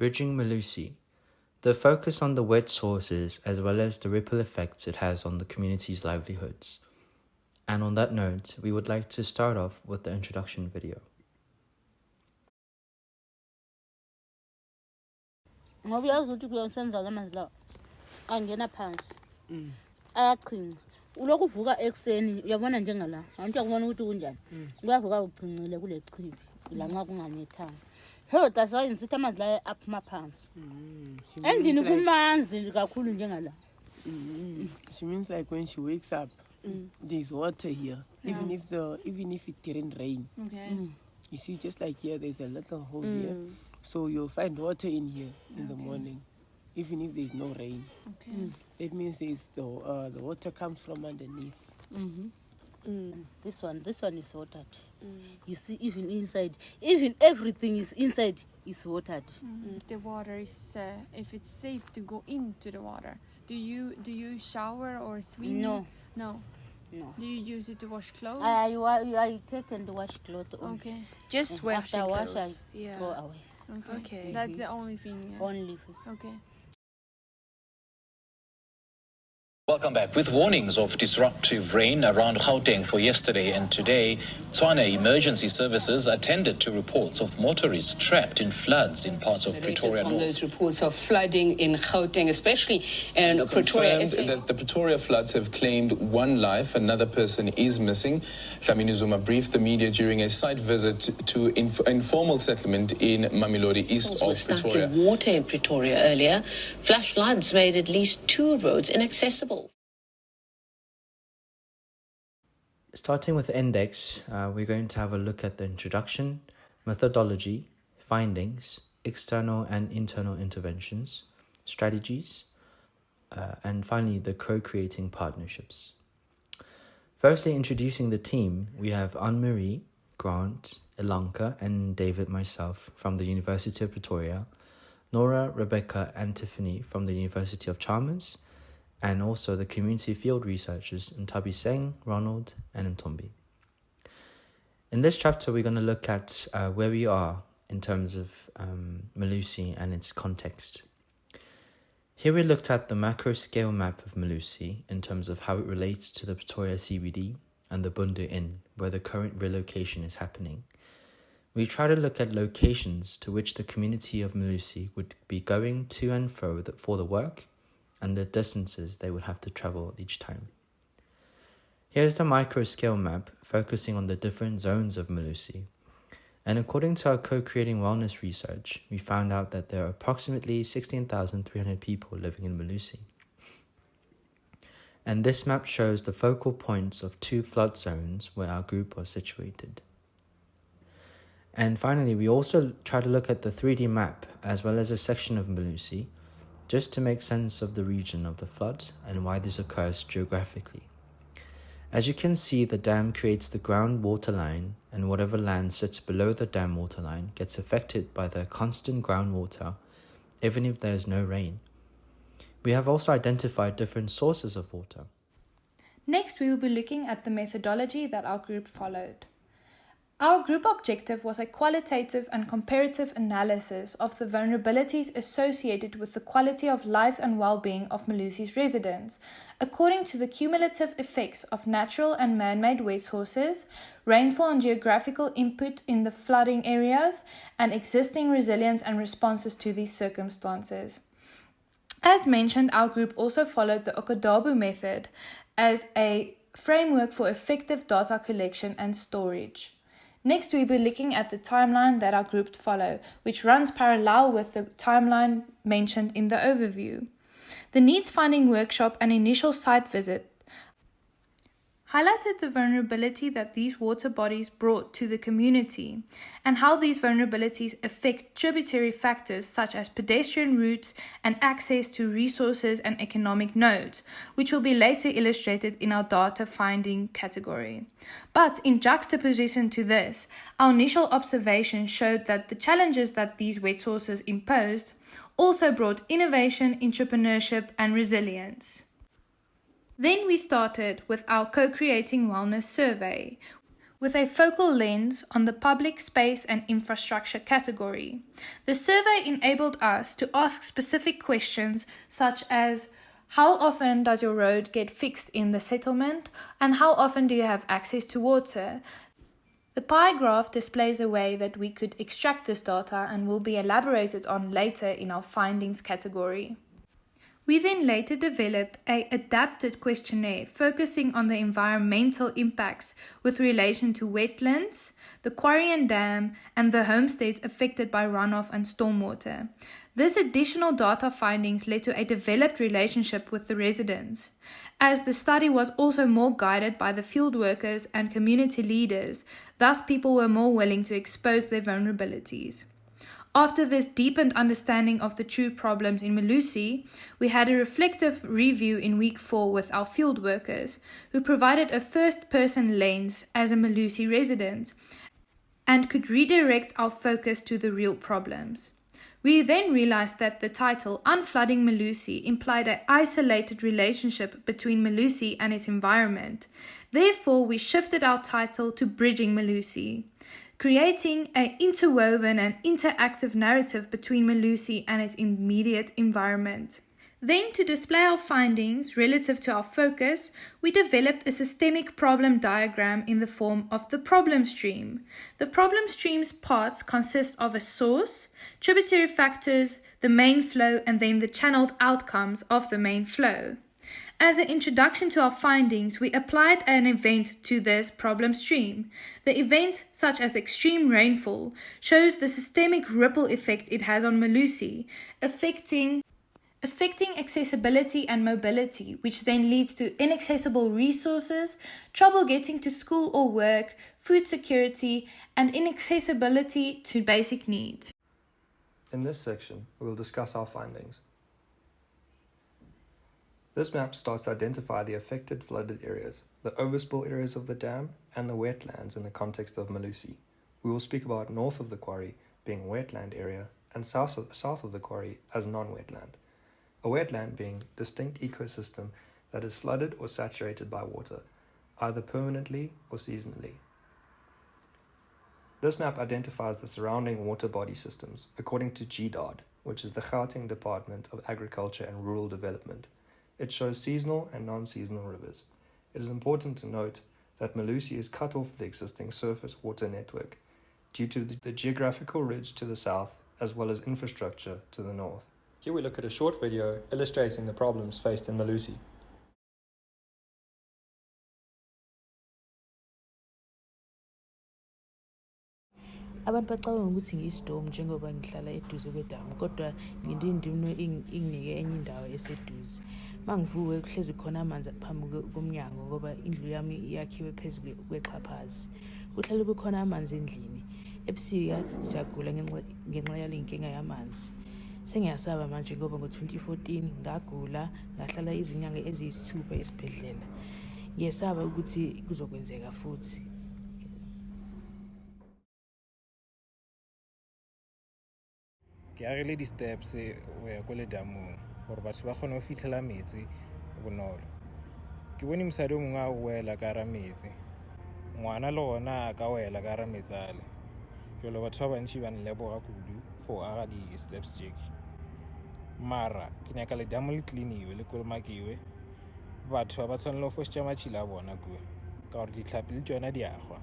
Bridging Melusi. The focus on the wet sources as well as the ripple effects it has on the community's livelihoods. And on that note, we would like to start off with the introduction video. Ngoba uyazi ukuthi kuyosenza lamanzi lawa angena phansi ayaqhinqa ulokhu uvuka ekseni uyabona njengala abantu yakubona ukuthi kunjani kuyavuka uqhincile kule chibi la nxa kunganethanga so that's why ngithi amanzi la aphuma phansi endlini kumanzi kakhulu njengala. She means like when she wakes up there's water here, even if it didn't rain. You see, just like here there's a little hole here, so you'll find water in here in the morning, even if there's no rain. It means there's the water comes from underneath. This one is watered. You see, even inside, even everything is inside is watered. The water is if it's safe to go into the water. Do you shower or swim? No. Do you use it to wash clothes? I take and wash clothes. Okay. Just washing After wash, clothes. I throw away. Okay. That's the only thing. Only. Okay. Welcome back. With warnings of disruptive rain around Gauteng for yesterday and today, Tshwane Emergency Services attended to reports of motorists trapped in floods in parts of Pretoria on North. those reports of flooding in Gauteng, especially in Pretoria. That the Pretoria floods have claimed one life. Another person is missing. Dlamini Zuma briefed the media during a site visit to informal settlement in Mamelodi, east of Stuck Pretoria. in water in Pretoria earlier. Flash floods made at least 2 roads inaccessible. Starting with the index, we're going to have a look at the introduction, methodology, findings, external and internal interventions, strategies, and finally the co-creating partnerships. Firstly, introducing the team, we have Anne-Marie, Grant, Elanka, and David myself from the University of Pretoria, Nora, Rebecca, and Tiffany from the University of Chalmers, and also the community field researchers Ntabi Seng, Ronald, and Mtombi. In this chapter, we're going to look at where we are in terms of Melusi and its context. Here we looked at the macro scale map of Melusi in terms of how it relates to the Pretoria CBD and the Bundu Inn, where the current relocation is happening. We try to look at locations to which the community of Melusi would be going to and fro for the work, and the distances they would have to travel each time. Here's the micro-scale map focusing on the different zones of Melusi. And according to our co-creating wellness research, we found out that there are approximately 16,300 people living in Melusi. And this map shows the focal points of 2 flood zones where our group was situated. And finally, we also try to look at the 3D map as well as a section of Melusi, just to make sense of the region of the flood and why this occurs geographically. As you can see, the dam creates the groundwater line, and whatever land sits below the dam waterline gets affected by the constant groundwater, even if there is no rain. We have also identified different sources of water. Next, we will be looking at the methodology that our group followed. Our group objective was a qualitative and comparative analysis of the vulnerabilities associated with the quality of life and well-being of Melusi's residents, according to the cumulative effects of natural and man-made wet sources, rainfall and geographical input in the flooding areas, and existing resilience and responses to these circumstances. As mentioned, our group also followed the Okadabu method as a framework for effective data collection and storage. Next, we'll be looking at the timeline that our group followed, which runs parallel with the timeline mentioned in the overview. The needs finding workshop and initial site visit highlighted the vulnerability that these water bodies brought to the community and how these vulnerabilities affect tributary factors such as pedestrian routes and access to resources and economic nodes, which will be later illustrated in our data finding category. But in juxtaposition to this, our initial observations showed that the challenges that these wet sources imposed also brought innovation, entrepreneurship, and resilience. Then we started with our co-creating wellness survey, with a focal lens on the public space and infrastructure category. The survey enabled us to ask specific questions such as, how often does your road get fixed in the settlement, and how often do you have access to water? The pie graph displays a way that we could extract this data and will be elaborated on later in our findings category. We then later developed an adapted questionnaire focusing on the environmental impacts with relation to wetlands, the quarry and dam, and the homesteads affected by runoff and stormwater. This additional data findings led to a developed relationship with the residents, as the study was also more guided by the field workers and community leaders, thus people were more willing to expose their vulnerabilities. After this deepened understanding of the true problems in Melusi, we had a reflective review in week 4 with our field workers, who provided a first-person lens as a Melusi resident and could redirect our focus to the real problems. We then realized that the title Unflooding Melusi implied an isolated relationship between Melusi and its environment. Therefore, we shifted our title to Bridging Melusi, creating an interwoven and interactive narrative between Melusi and its immediate environment. Then, to display our findings relative to our focus, we developed a systemic problem diagram in the form of the problem stream. The problem stream's parts consist of a source, tributary factors, the main flow, and then the channeled outcomes of the main flow. As an introduction to our findings, we applied an event to this problem stream. The event, such as extreme rainfall, shows the systemic ripple effect it has on Melusi, affecting accessibility and mobility, which then leads to inaccessible resources, trouble getting to school or work, food security, and inaccessibility to basic needs. In this section, we will discuss our findings. This map starts to identify the affected flooded areas, the overspill areas of the dam, and the wetlands in the context of Melusi. We will speak about north of the quarry being wetland area and south of the quarry as non-wetland. A wetland being distinct ecosystem that is flooded or saturated by water, either permanently or seasonally. This map identifies the surrounding water body systems according to GDOD, which is the Gauteng Department of Agriculture and Rural Development. It shows seasonal and non-seasonal rivers. It is important to note that Melusi is cut off the existing surface water network due to the geographical ridge to the south as well as infrastructure to the north. Here we look at a short video illustrating the problems faced in Melusi. Abantu bacabanga ukuthi ngiyisidom njengoba ngihlala eduze kwedamu, kodwa ngindindino inginike enye indawo eseduze. Mangivuke kuhlezi khona amanzi phambi komnyango ngoba indlu yami iyakhiwe phezulu kwexhaphazi. Kuhlale kukhona amanzi endlini. Ebusika siyagula ngenxa yalenkinga yamanzi. Sengiyasaba manje ngoba ngo-2014 ngagula ngahlala izinyanga eziyisithupha esibhedlela. Ngiyasaba ukuthi kuzokwenzeka futhi. Ke agile di-steps o ya ko ledamong gore batho ba kgone go fitlhela metsi bonolo. Ke bone mosadi o mongwe a wela ka hara metsi, ngwana le gona a ka wela ka hara metsi ale. Jalo batho ba bantši ba nleboga kudu for aga di-steps tšeki. Mara ke nyaka ledamo le cleaniwe le kolomakiwe, batho ba tshwanela go fošitša matšhila a bona kua ka gore ditlhapi le tšona di agwa.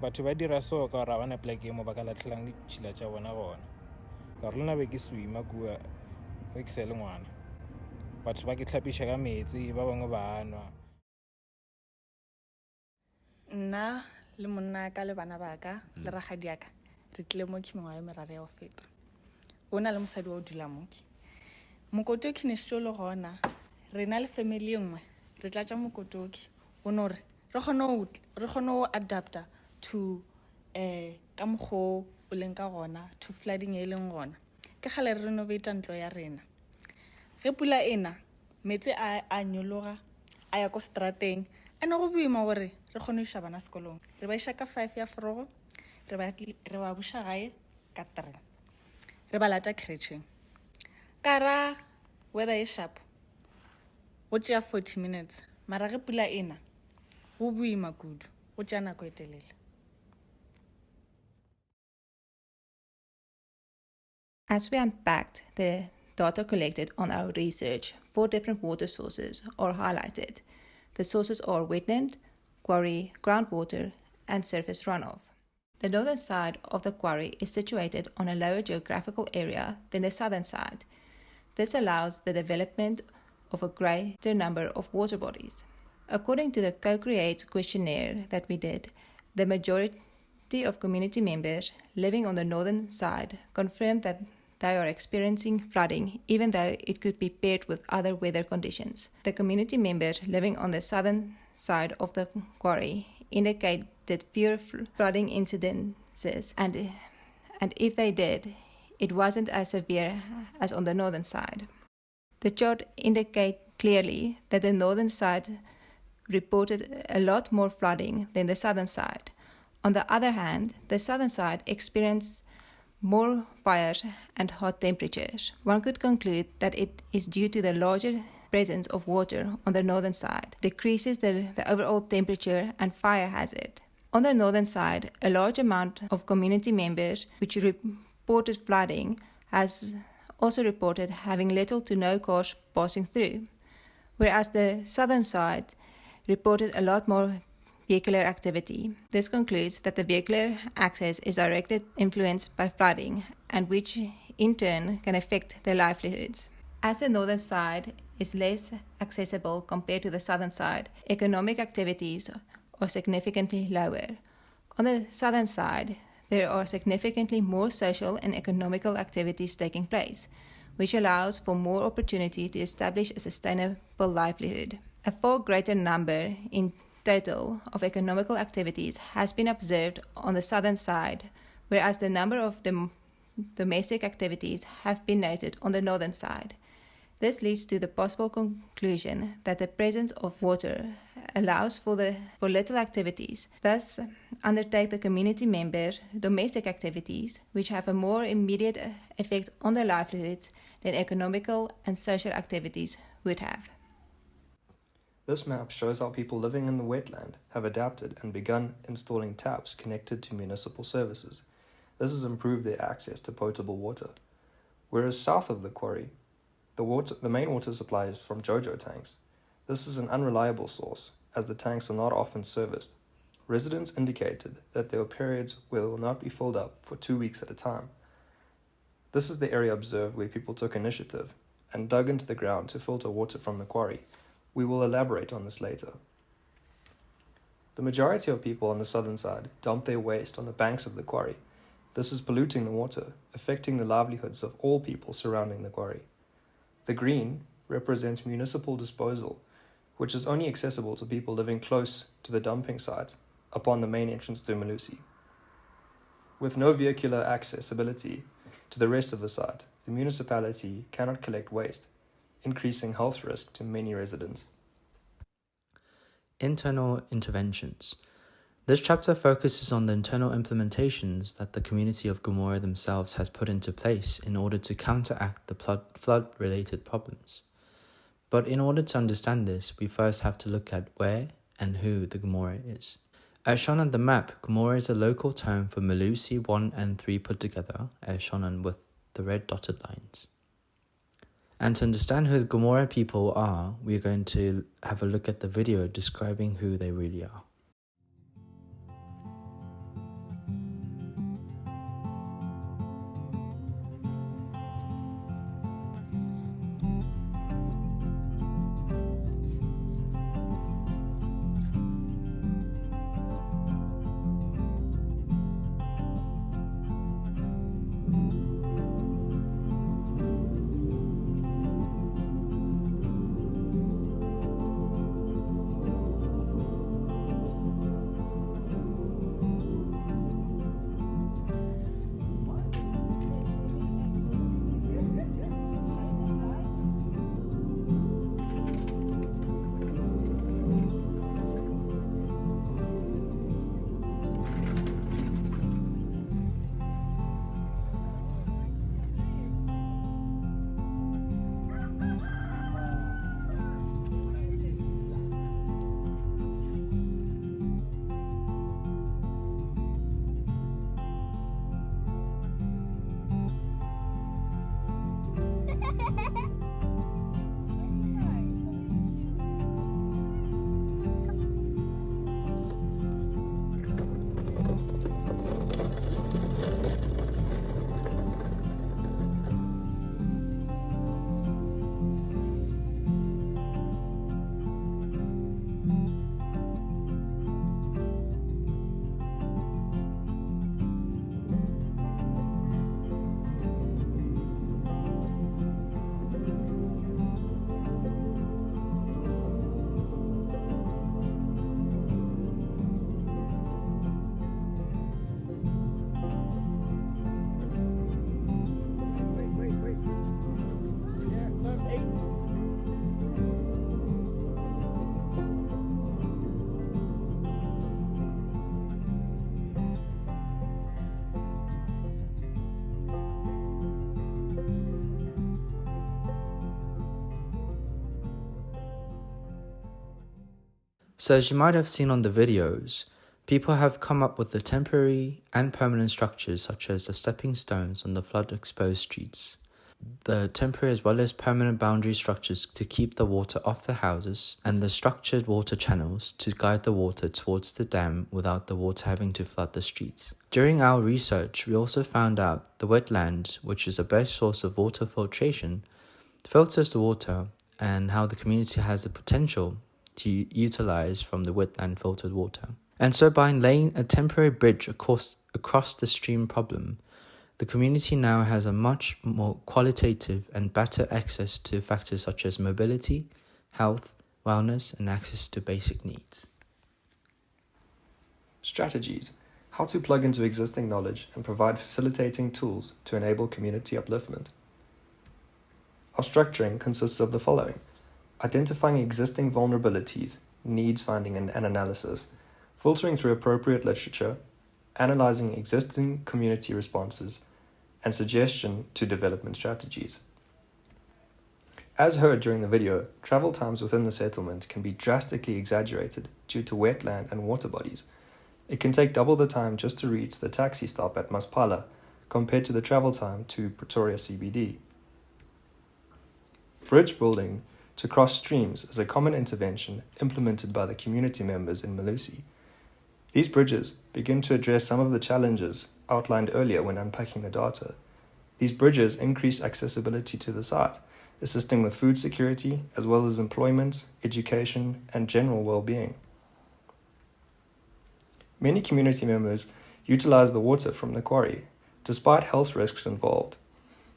Batho ba dira so ka gore ga bana poleke mo ba ka latlhelang ditšhila tša bona gona. Ka gore le nna be ke swima kua ge ke se le ngwana. Batho ba ke tlhapiša ka metsi, ba bangwe ba anwa. Nna le monna ka le bana ba ka le ragadi ya ka re tlile mo ke mengwaga e meraro ya go feta. O na le mosadi wa o dula moke. Mokotoki ne se le gona re na le family engwe re tla tša mokotoki ono re kgone go adapta to ka mokgwa o leng ka gona to flooding e leng gona. Ke gale re renovate ntlo ya rena. Ge pula ena metsi a nyologa a ya ko strateng ene go boima gore re kgone go iša bana sekolong. Re ba iša ka 5 ya forogo re ba buša gae ka 3. Re ba lata crashing. Kara weather e sharp go tšea 40 minutes mara ge pula ena go boima kudu go tšea nako e telele. As we unpacked the data collected on our research, 4 different water sources are highlighted. The sources are wetland, quarry, groundwater, and surface runoff. The northern side of the quarry is situated on a lower geographical area than the southern side. This allows the development of a greater number of water bodies. According to the co-create questionnaire that we did, the majority of community members living on the northern side confirmed that they are experiencing flooding, even though it could be paired with other weather conditions. The community members living on the southern side of the quarry indicated fewer flooding incidences, and if they did, it wasn't as severe as on the northern side. The chart indicates clearly that the northern side reported a lot more flooding than the southern side. On the other hand, the southern side experienced more fires and hot temperatures. One could conclude that it is due to the larger presence of water on the northern side, decreases the overall temperature and fire hazard. On the northern side, a large amount of community members which reported flooding has also reported having little to no cars passing through, whereas the southern side reported a lot more vehicular activity. This concludes that the vehicular access is directly influenced by flooding, and which in turn can affect their livelihoods. As the northern side is less accessible compared to the southern side, economic activities are significantly lower. On the southern side, there are significantly more social and economical activities taking place, which allows for more opportunity to establish a sustainable livelihood. A far greater number in total of economical activities has been observed on the southern side, whereas the number of domestic activities have been noted on the northern side. This leads to the possible conclusion that the presence of water allows for little activities. Thus, undertake the community members domestic activities, which have a more immediate effect on their livelihoods than economical and social activities would have. This map shows how people living in the wetland have adapted and begun installing taps connected to municipal services. This has improved their access to potable water. Whereas south of the quarry, the main water supply is from JoJo tanks. This is an unreliable source, as the tanks are not often serviced. Residents indicated that there were periods where they will not be filled up for 2 weeks at a time. This is the area observed where people took initiative and dug into the ground to filter water from the quarry. We will elaborate on this later. The majority of people on the southern side dump their waste on the banks of the quarry. This is polluting the water, affecting the livelihoods of all people surrounding the quarry. The green represents municipal disposal, which is only accessible to people living close to the dumping site upon the main entrance to Melusi. With no vehicular accessibility to the rest of the site, the municipality cannot collect waste, increasing health risk to many residents. Internal interventions. This chapter focuses on the internal implementations that the community of Gomora themselves has put into place in order to counteract the flood-related problems. But in order to understand this, we first have to look at where and who the Gomora is. As shown on the map, Gomora is a local term for Melusi 1 and 3 put together, as shown on with the red dotted lines. And to understand who the Gomora people are, we're going to have a look at the video describing who they really are. So as you might have seen on the videos, people have come up with the temporary and permanent structures such as the stepping stones on the flood-exposed streets. The temporary as well as permanent boundary structures to keep the water off the houses, and the structured water channels to guide the water towards the dam without the water having to flood the streets. During our research, we also found out the wetland, which is the best source of water filtration, filters the water, and how the community has the potential to utilize from the wetland filtered water. And so by laying a temporary bridge across the stream problem, the community now has a much more qualitative and better access to factors such as mobility, health, wellness, and access to basic needs. Strategies: how to plug into existing knowledge and provide facilitating tools to enable community upliftment. Our structuring consists of the following: identifying existing vulnerabilities, needs finding and analysis, filtering through appropriate literature, analyzing existing community responses, and suggestion to development strategies. As heard during the video, travel times within the settlement can be drastically exaggerated due to wetland and water bodies. It can take double the time just to reach the taxi stop at Maspala compared to the travel time to Pretoria CBD. Bridge building to cross streams is a common intervention implemented by the community members in Melusi. These bridges begin to address some of the challenges outlined earlier when unpacking the data. These bridges increase accessibility to the site, assisting with food security as well as employment, education, and general well-being. Many community members utilize the water from the quarry, despite health risks involved.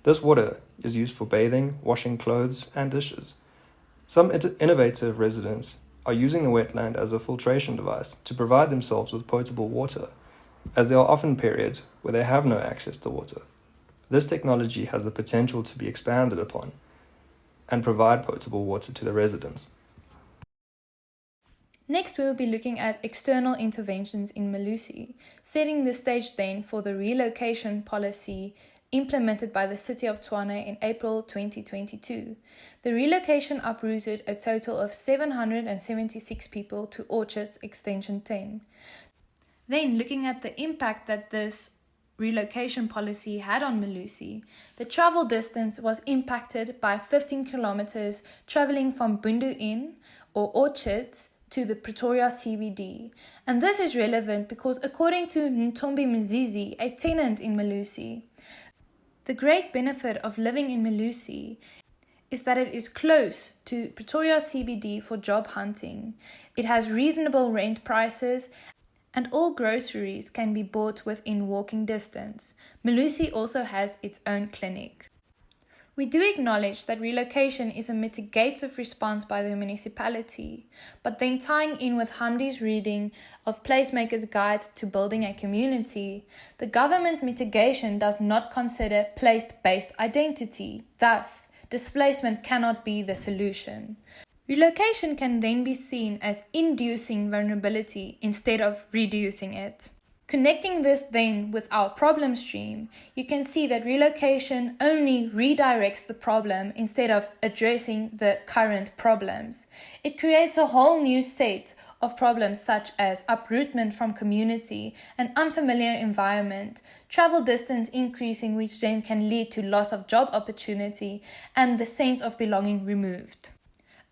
This water is used for bathing, washing clothes, and dishes. Some innovative residents are using the wetland as a filtration device to provide themselves with potable water, as there are often periods where they have no access to water. This technology has the potential to be expanded upon and provide potable water to the residents. Next, we will be looking at external interventions in Melusi, setting the stage then for the relocation policy implemented by the City of Tshwane in April 2022. The relocation uprooted a total of 776 people to Orchards Extension 10. Then, looking at the impact that this relocation policy had on Melusi, the travel distance was impacted by 15 kilometers traveling from Bundu Inn or Orchards to the Pretoria CBD. And this is relevant because according to Ntombi Mzizi, a tenant in Melusi, the great benefit of living in Melusi is that it is close to Pretoria CBD for job hunting. It has reasonable rent prices and all groceries can be bought within walking distance. Melusi also has its own clinic. We do acknowledge that relocation is a mitigative response by the municipality, but then tying in with Hamdi's reading of Placemaker's Guide to Building a Community, the government mitigation does not consider place-based identity. Thus, displacement cannot be the solution. Relocation can then be seen as inducing vulnerability instead of reducing it. Connecting this then with our problem stream, you can see that relocation only redirects the problem instead of addressing the current problems. It creates a whole new set of problems such as uprootment from community, an unfamiliar environment, travel distance increasing, which then can lead to loss of job opportunity and the sense of belonging removed.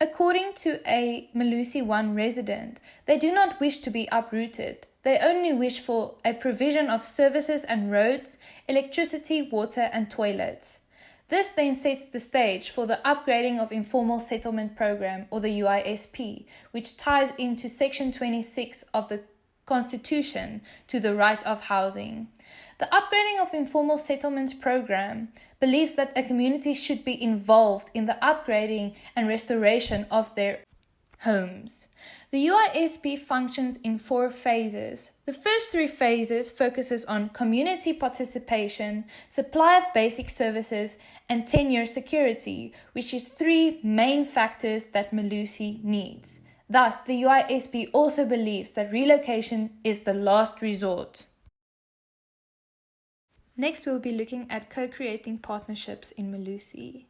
According to a Melusi 1 resident, they do not wish to be uprooted. They only wish for a provision of services and roads, electricity, water, and toilets. This then sets the stage for the upgrading of Informal Settlement Program, or the UISP, which ties into Section 26 of the Constitution to the right of housing. The upgrading of Informal Settlements Program believes that a community should be involved in the upgrading and restoration of their homes. The UISP functions in 4 phases. The first 3 phases focuses on community participation, supply of basic services, and tenure security, which is 3 main factors that Melusi needs. Thus, the UISP also believes that relocation is the last resort. Next, we'll be looking at co-creating partnerships in Melusi.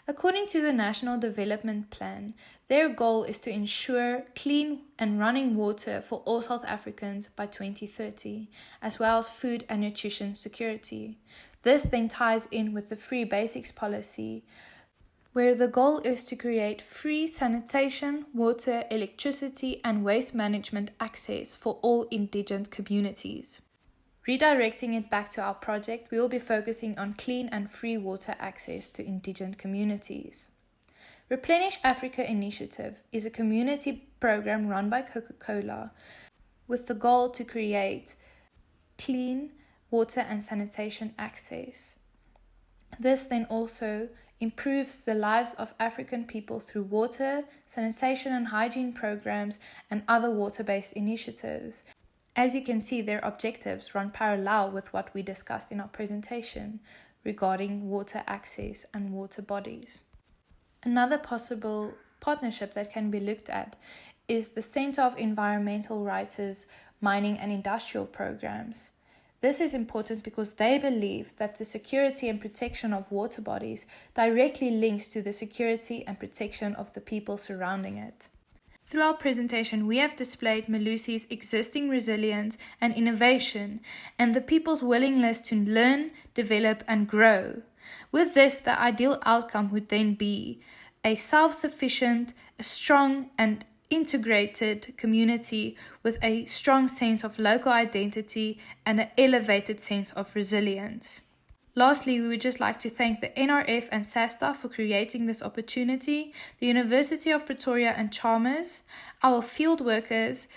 According to the National Development Plan, their goal is to ensure clean and running water for all South Africans by 2030, as well as food and nutrition security. This then ties in with the Free Basics policy, where the goal is to create free sanitation, water, electricity, and waste management access for all indigent communities. Redirecting it back to our project, we will be focusing on clean and free water access to indigent communities. Replenish Africa Initiative is a community program run by Coca-Cola with the goal to create clean water and sanitation access. This then also improves the lives of African people through water, sanitation and hygiene programs, and other water-based initiatives. As you can see, their objectives run parallel with what we discussed in our presentation regarding water access and water bodies. Another possible partnership that can be looked at is the Center of Environmental Writers' Mining and Industrial Programs. This is important because they believe that the security and protection of water bodies directly links to the security and protection of the people surrounding it. Through our presentation, we have displayed Melusi's existing resilience and innovation and the people's willingness to learn, develop and grow. With this, the ideal outcome would then be a self-sufficient, a strong and integrated community with a strong sense of local identity and an elevated sense of resilience. Lastly, we would just like to thank the NRF and SASTA for creating this opportunity, the University of Pretoria and Chalmers, our field workers,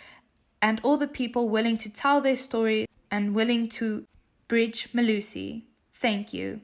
and all the people willing to tell their story and willing to bridge Melusi. Thank you.